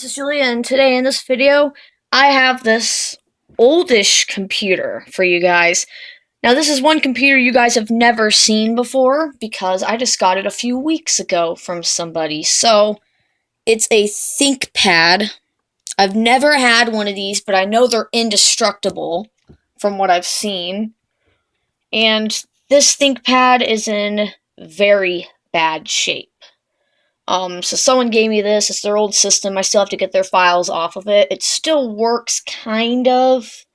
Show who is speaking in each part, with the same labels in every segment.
Speaker 1: This is Julia, and today in this video, I have this oldish computer for you guys. Now, this is one computer you guys have never seen before because I just got it a few weeks ago from somebody. So, it's a ThinkPad. I've never had one of these, but I know they're indestructible from what I've seen. And this ThinkPad is in very bad shape. So someone gave me this. It's their old system. I still have to get their files off of it. It still works, kind of,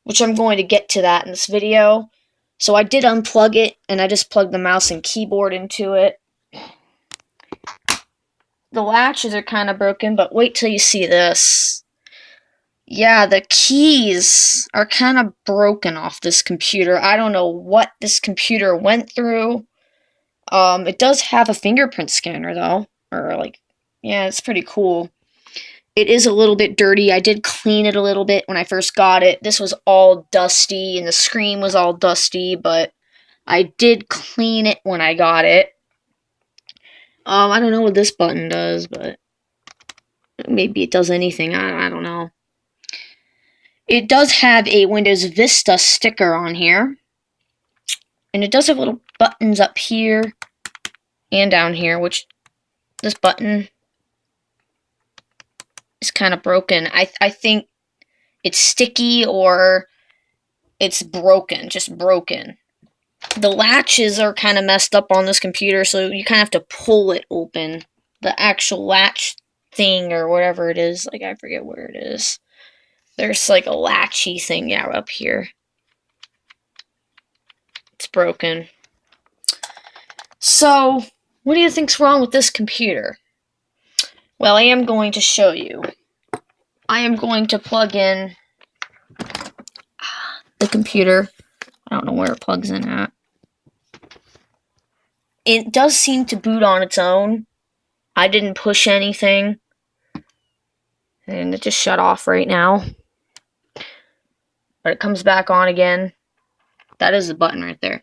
Speaker 1: which I'm going to get to that in this video. So I did unplug it, and I just plugged the mouse and keyboard into it. The latches are kind of broken, but wait till you see this. Yeah, the keys are kind of broken off this computer. I don't know what this computer went through. It does have a fingerprint scanner, though. Yeah, it's pretty cool. It is a little bit dirty. I did clean it a little bit when I first got it. This was all dusty, and the screen was all dusty, but I did clean it when I got it. I don't know what this button does, but maybe it does anything. I don't know. It does have a Windows Vista sticker on here, and it does have little buttons up here and down here, which this button is kind of broken. I think it's sticky or it's broken, just broken. The latches are kind of messed up on this computer, so you kind of have to pull it open. The actual latch thing or whatever it is, like I forget where it is. There's like a latchy thing, yeah, up here. It's broken. So, what do you think's wrong with this computer? Well, I am going to show you. I am going to plug in the computer. I don't know where it plugs in at. It does seem to boot on its own. I didn't push anything. And it just shut off right now. But it comes back on again. That is the button right there.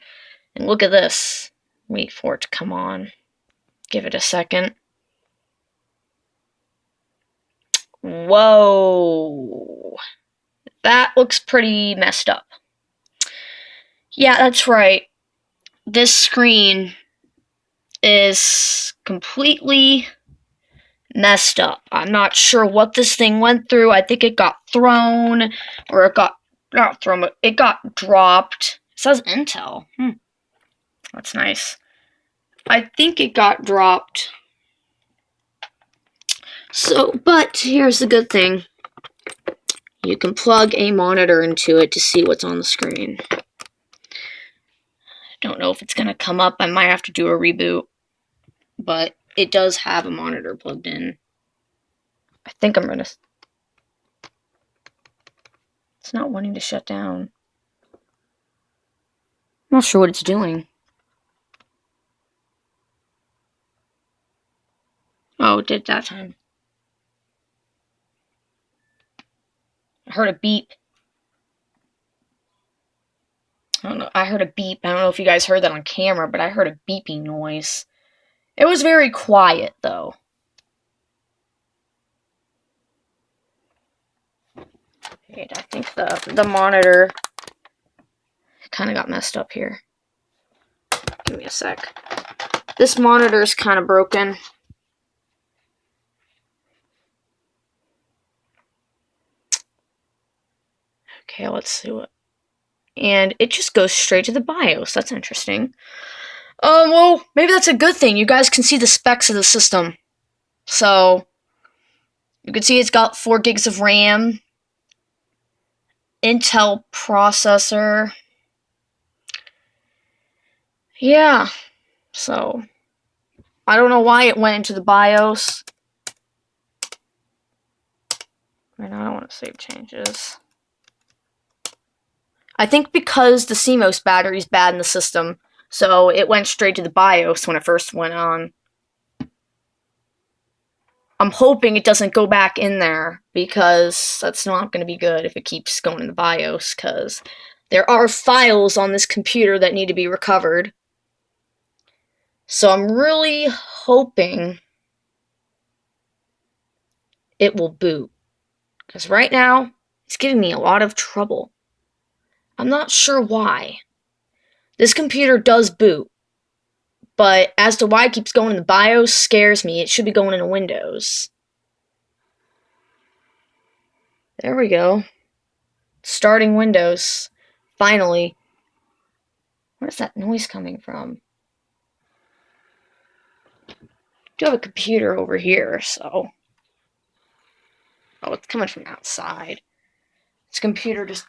Speaker 1: And look at this. Wait for it to come on. Give it a second. Whoa. That looks pretty messed up. Yeah, that's right. This screen is completely messed up. I'm not sure what this thing went through. I think it got thrown, or it got not thrown, but it got dropped. It says Intel. That's nice. I think it got dropped. So, but here's the good thing. You can plug a monitor into it to see what's on the screen. I don't know if it's going to come up. I might have to do a reboot. But it does have a monitor plugged in. I think I'm going to... It's not wanting to shut down. I'm not sure what it's doing. Oh, it did that time. I heard a beep. I don't know. I heard a beep. I don't know if you guys heard that on camera, but I heard a beeping noise. It was very quiet, though. Wait, I think the monitor kind of got messed up here. Give me a sec. This monitor is kind of broken. Okay, let's see what... And it just goes straight to the BIOS. That's interesting. Well, maybe that's a good thing. You guys can see the specs of the system. So, you can see it's got 4 gigs of RAM. Intel processor. Yeah. So, I don't know why it went into the BIOS. Right now, I don't want to save changes. I think because the CMOS battery is bad in the system, so it went straight to the BIOS when it first went on. I'm hoping it doesn't go back in there, because that's not going to be good if it keeps going in the BIOS, because there are files on this computer that need to be recovered. So I'm really hoping it will boot. Because right now, it's giving me a lot of trouble. I'm not sure why. This computer does boot, but as to why it keeps going in the BIOS scares me. It should be going into Windows. There we go. Starting Windows. Finally. Where's that noise coming from? I do have a computer over here, so... Oh, it's coming from outside. This computer just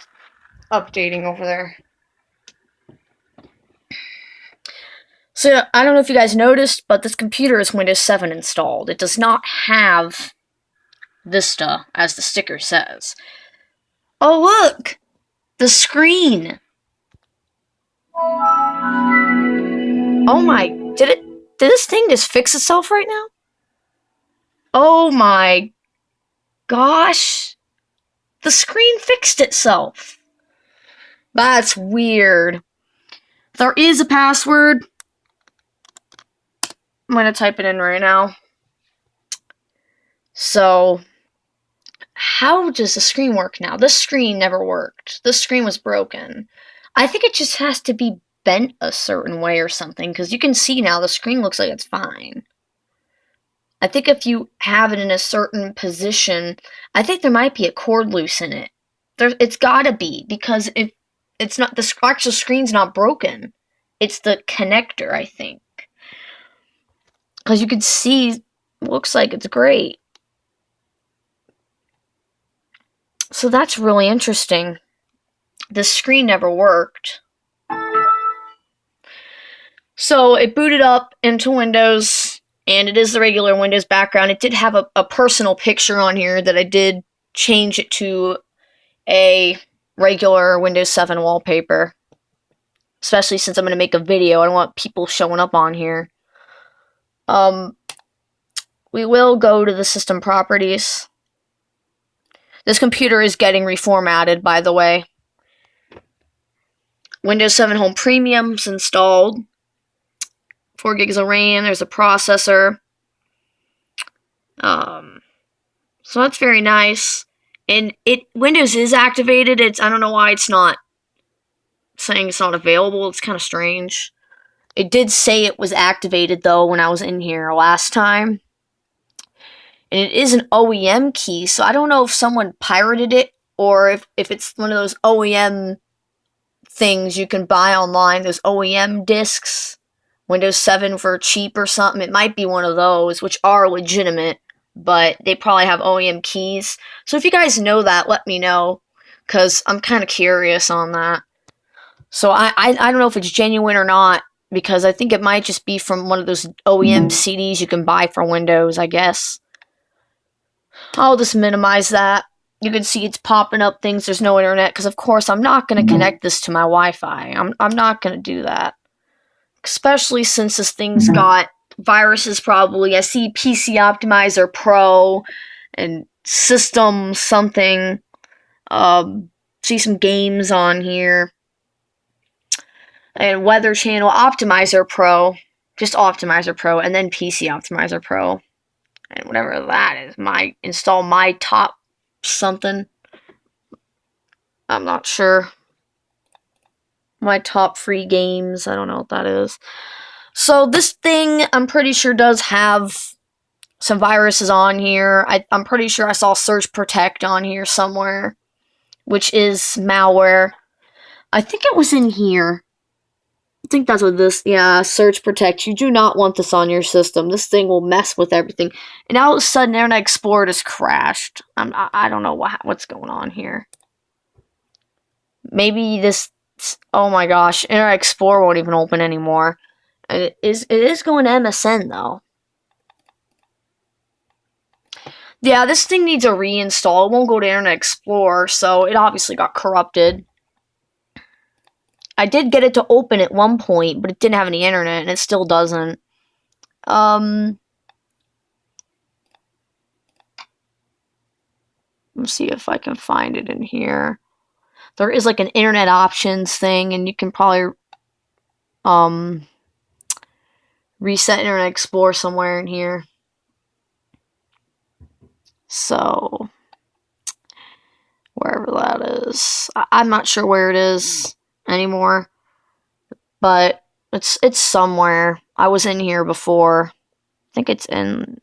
Speaker 1: updating over there. So, I don't know if you guys noticed, but this computer is Windows 7 installed. It does not have Vista, as the sticker says. Oh, look! The screen! Oh my, did this thing just fix itself right now? Oh my gosh. The screen fixed itself. That's weird. There is a password. I'm gonna type it in right now. So, how does the screen work now? This screen never worked. This screen was broken. I think it just has to be bent a certain way or something, because you can see now the screen looks like it's fine. I think if you have it in a certain position, I think there might be a cord loose in it. It's gotta be, because if it's not, the actual screen's not broken. It's the connector, I think. Because you can see, looks like it's great. So that's really interesting. The screen never worked. So it booted up into Windows, and it is the regular Windows background. It did have a personal picture on here that I did change it to a regular Windows 7 wallpaper. Especially since I'm going to make a video. I don't want people showing up on here. We will go to the system properties. This computer is getting reformatted, by the way. Windows 7 Home Premium's installed. 4 gigs of RAM. There's a processor. So that's very nice. And Windows is activated. I don't know why it's not saying it's not available. It's kind of strange. It did say it was activated, though, when I was in here last time. And it is an OEM key, so I don't know if someone pirated it or if it's one of those OEM things you can buy online, those OEM discs, Windows 7 for cheap or something. It might be one of those, which are legitimate, but they probably have OEM keys. So if you guys know that, let me know, because I'm kind of curious on that. So I don't know if it's genuine or not, because I think it might just be from one of those OEM CDs you can buy for Windows, I guess. I'll just minimize that. You can see it's popping up things. There's no internet, because of course I'm not going to connect this to my Wi-Fi. I'm not going to do that. Especially since this thing's got viruses probably. I see PC Optimizer Pro and System something. See some games on here. And Weather Channel Optimizer Pro. Just Optimizer Pro, and then PC Optimizer Pro. And whatever that is, install my top something. I'm not sure. My top free games. I don't know what that is. So this thing, I'm pretty sure, does have some viruses on here. I'm pretty sure I saw Surge Protect on here somewhere, which is malware. I think it was in here. I think that's what this, yeah, Surge Protect. You do not want this on your system. This thing will mess with everything. And all of a sudden, Internet Explorer just crashed. I don't know what's going on here. Maybe this, oh my gosh, Internet Explorer won't even open anymore. It is going to MSN, though. Yeah, this thing needs a reinstall. It won't go to Internet Explorer, so it obviously got corrupted. I did get it to open at one point, but it didn't have any internet, and it still doesn't. Let's see if I can find it in here. There is like an internet options thing, and you can probably reset Internet Explorer somewhere in here. So, wherever that is. I'm not sure where it is anymore, but it's somewhere. I was in here before. I think it's in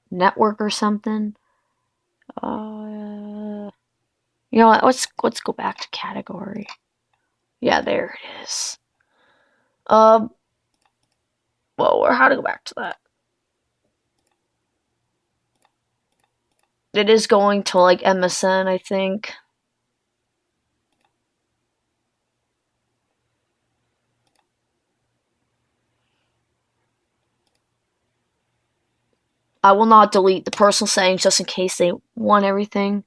Speaker 1: network or something. You know what? Let's go back to category. Yeah, there it is. Well, how to go back to that? It is going to like MSN, I think. I will not delete the personal settings just in case they want everything.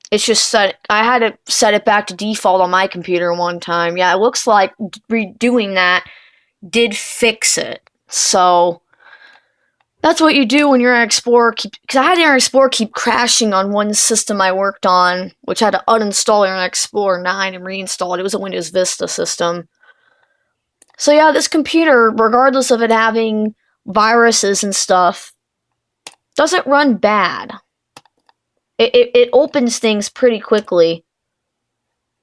Speaker 1: It's just set. I had to set it back to default on my computer one time. Yeah, it looks like redoing that did fix it. So that's what you do when your Internet Explorer because I had Internet Explorer keep crashing on one system I worked on, which I had to uninstall Internet Explorer 9 and reinstall it. It was a Windows Vista system. So yeah, this computer, regardless of it having viruses and stuff, doesn't run bad. It opens things pretty quickly,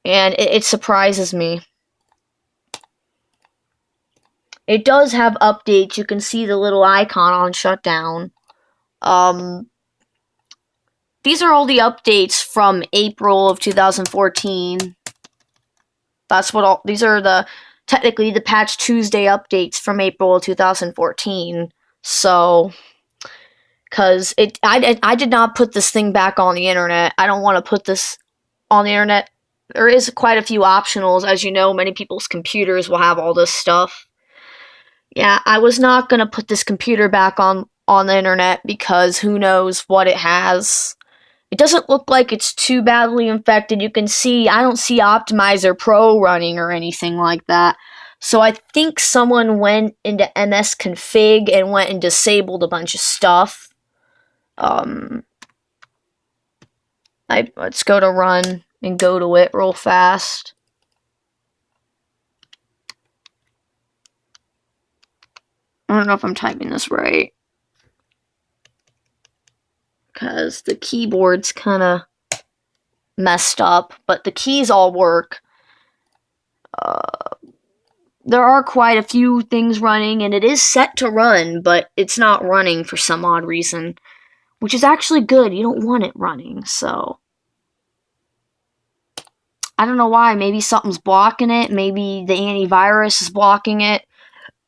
Speaker 1: and it surprises me. It does have updates. You can see the little icon on shutdown. These are all the updates from April of 2014. That's what all these are technically the Patch Tuesday updates from April of 2014. So, because I did not put this thing back on the internet. I don't want to put this on the internet. There is quite a few optionals, as you know. Many people's computers will have all this stuff. Yeah, I was not gonna put this computer back on the internet because who knows what it has. It doesn't look like it's too badly infected. You can see, I don't see Optimizer Pro running or anything like that. So I think someone went into MS Config and went and disabled a bunch of stuff. Let's go to run and go to it real fast. I don't know if I'm typing this right, because the keyboard's kind of messed up, but the keys all work. There are quite a few things running, and it is set to run, but it's not running for some odd reason, which is actually good. You don't want it running, so I don't know why. Maybe something's blocking it. Maybe the antivirus is blocking it.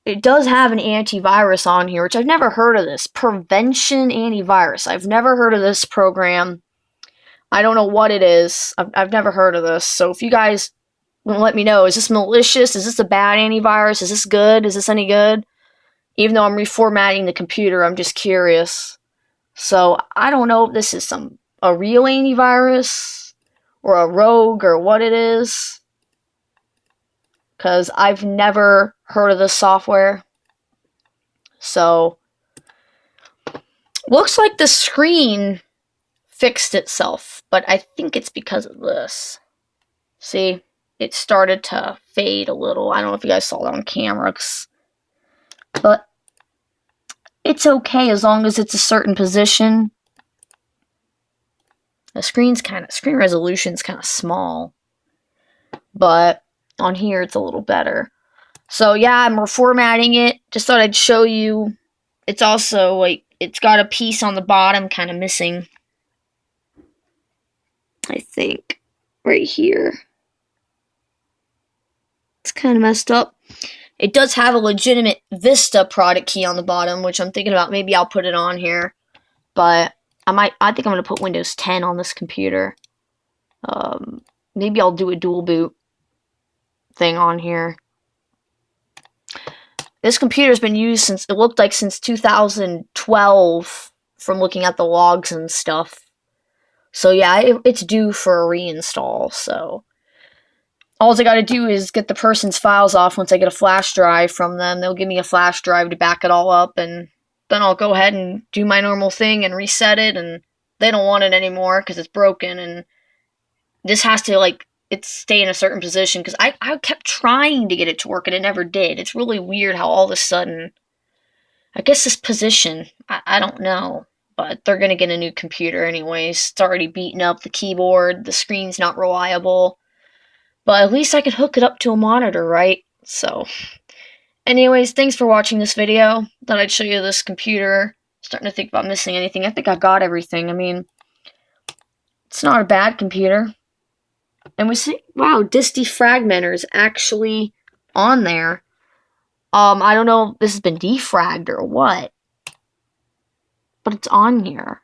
Speaker 1: It does have an antivirus on here, which I've never heard of this. Prevention antivirus. I've never heard of this program. I don't know what it is. I've never heard of this. So if you guys let me know, is this malicious? Is this a bad antivirus? Is this good? Is this any good? Even though I'm reformatting the computer, I'm just curious. So I don't know if this is a real antivirus or a rogue or what it is, because I've never heard of this software. So looks like the screen fixed itself, but I think it's because of this. See, it started to fade a little. I don't know if you guys saw that on camera, but it's okay as long as it's a certain position. The screen resolution's kind of small, but on here it's a little better. So yeah, I'm reformatting it. Just thought I'd show you. It's also like it's got a piece on the bottom kind of missing. I think right here. It's kind of messed up. It does have a legitimate Vista product key on the bottom, which I'm thinking about. Maybe I'll put it on here, but I think I'm gonna put Windows 10 on this computer. Maybe I'll do a dual boot thing on here. This computer's been used since 2012 from looking at the logs and stuff. So yeah, it's due for a reinstall. So all I gotta do is get the person's files off. Once I get a flash drive from them, they'll give me a flash drive to back it all up, and then I'll go ahead and do my normal thing and reset it, and they don't want it anymore because it's broken, and this has to it stay in a certain position, because I kept trying to get it to work and it never did. It's really weird how all of a sudden, I guess this position, I don't know, but they're gonna get a new computer anyways. It's already beaten up, the keyboard, the screen's not reliable, but at least I can hook it up to a monitor, right? So, anyways, thanks for watching this video. Thought I'd show you this computer. Starting to think about missing anything. I think I got everything. I mean, it's not a bad computer. And we see, wow, disk defragmenter is actually on there. I don't know if this has been defragged or what, but it's on here.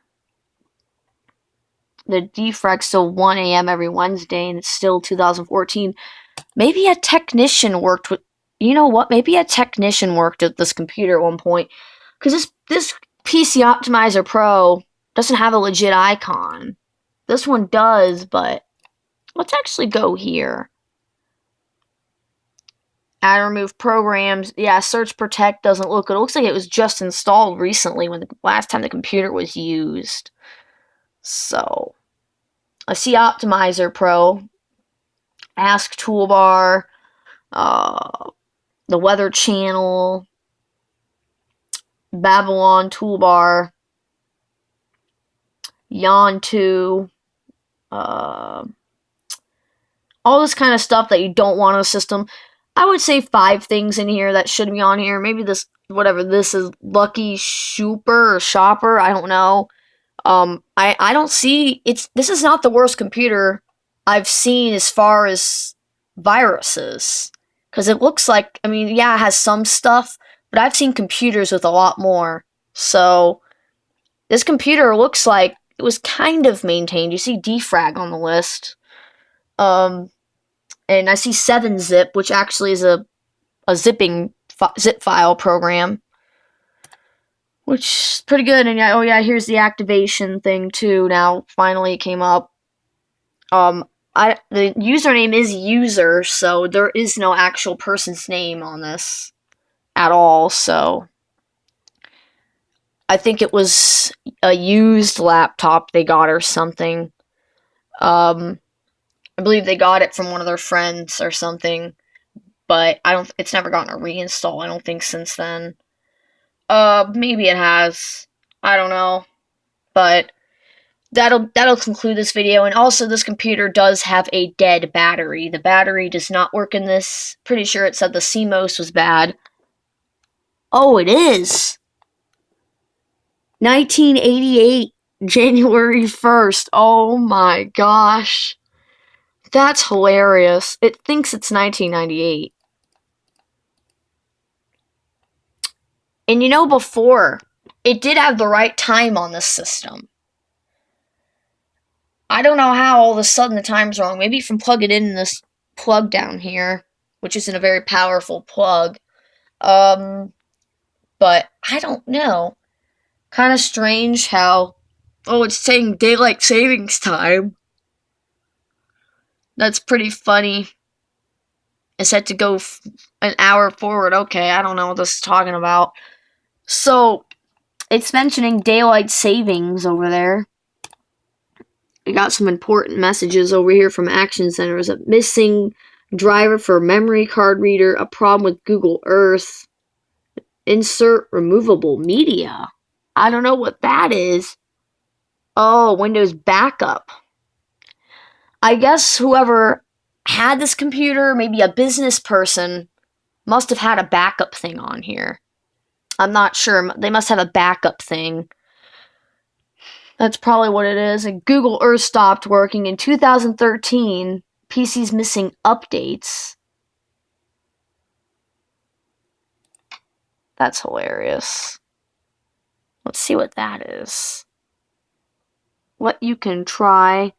Speaker 1: The defrag's still 1 a.m. every Wednesday, and it's still 2014. Maybe a technician worked with, you know what? Maybe a technician worked at this computer at one point, because this PC Optimizer Pro doesn't have a legit icon. This one does, but let's actually go here. Add and remove programs. Yeah, search protect doesn't look good. It looks like it was just installed recently when the last time the computer was used. So, I see Optimizer Pro, Ask Toolbar, the Weather Channel, Babylon Toolbar, Yawn 2, all this kind of stuff that you don't want on a system. I would say 5 things in here that should be on here. Maybe this, whatever this is, Lucky Shooper or Shopper, I don't know. I don't see, this is not the worst computer I've seen as far as viruses. Because it looks like, I mean, yeah, it has some stuff, but I've seen computers with a lot more. So, this computer looks like it was kind of maintained. You see defrag on the list. And I see 7-zip, which actually is a zip file program, which is pretty good. And yeah, oh yeah, here's the activation thing too. Now finally it came up. The username is user, so there is no actual person's name on this at all. So I think it was a used laptop they got or something. I believe they got it from one of their friends or something, but it's never gotten a reinstall, I don't think, since then. Maybe it has. I don't know. But that'll conclude this video. And also, this computer does have a dead battery. The battery does not work in this. Pretty sure it said the CMOS was bad. Oh, it is. 1988, January 1st. Oh my gosh. That's hilarious. It thinks it's 1998. And you know, before, it did have the right time on this system. I don't know how all of a sudden the time's wrong. Maybe from plugging in this plug down here, which isn't a very powerful plug. But I don't know. Kind of strange how, oh, it's saying daylight savings time. That's pretty funny. It's set to go an hour forward. Okay, I don't know what this is talking about. So, it's mentioning daylight savings over there. I got some important messages over here from Action Centers. A missing driver for memory card reader, a problem with Google Earth, insert removable media. I don't know what that is. Oh, Windows backup. I guess whoever had this computer, maybe a business person, must have had a backup thing on here. I'm not sure. They must have a backup thing. That's probably what it is. And Google Earth stopped working in 2013. PC's missing updates. That's hilarious. Let's see what that is. What you can try.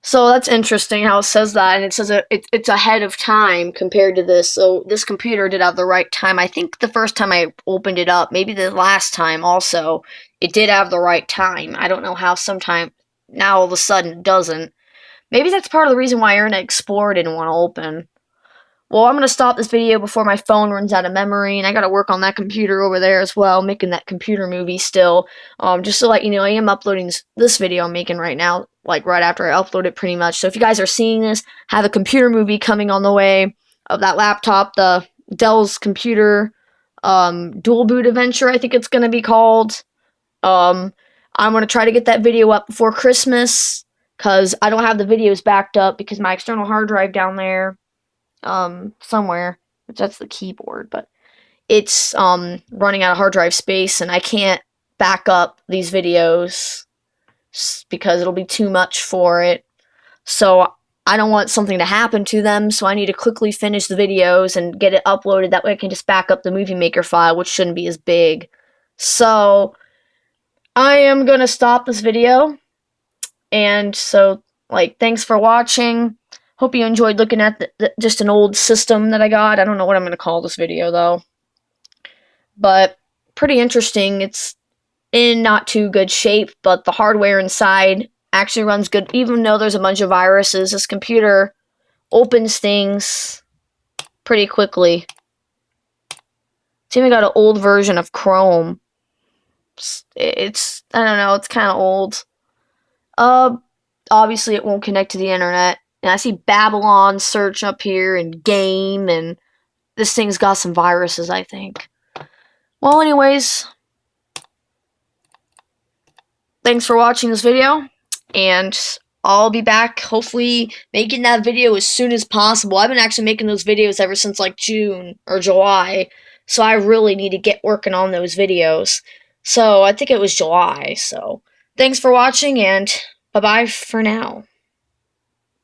Speaker 1: So that's interesting how it says that, and it says it's ahead of time compared to this. So this computer did have the right time. I think the first time I opened it up, maybe the last time also, it did have the right time. I don't know how sometime now all of a sudden it doesn't. Maybe that's part of the reason why Internet Explorer didn't want to open. Well, I'm going to stop this video before my phone runs out of memory, and I got to work on that computer over there as well, making that computer movie still. Just to let you know, I am uploading this video I'm making right now, like right after I upload it pretty much. So if you guys are seeing this, I have a computer movie coming on the way of that laptop, the Dell's computer, dual boot adventure, I think it's going to be called. I'm going to try to get that video up before Christmas, because I don't have the videos backed up because my external hard drive down there, somewhere, which that's the keyboard, but it's running out of hard drive space, and I can't back up these videos because it'll be too much for it. So I don't want something to happen to them, so I need to quickly finish the videos and get it uploaded. That way I can just back up the Movie Maker file, which shouldn't be as big. So I am gonna stop this video, and so, like, thanks for watching. Hope you enjoyed looking at just an old system that I got. I don't know what I'm going to call this video, though. But pretty interesting. It's in not too good shape, but the hardware inside actually runs good. Even though there's a bunch of viruses, this computer opens things pretty quickly. It's even got an old version of Chrome. It's I don't know, it's kind of old. Obviously it won't connect to the internet. And I see Babylon search up here and game, and this thing's got some viruses, I think. Well, anyways, thanks for watching this video, and I'll be back, hopefully, making that video as soon as possible. I've been actually making those videos ever since, like, June or July, so I really need to get working on those videos. So, I think it was July, so thanks for watching, and bye-bye for now.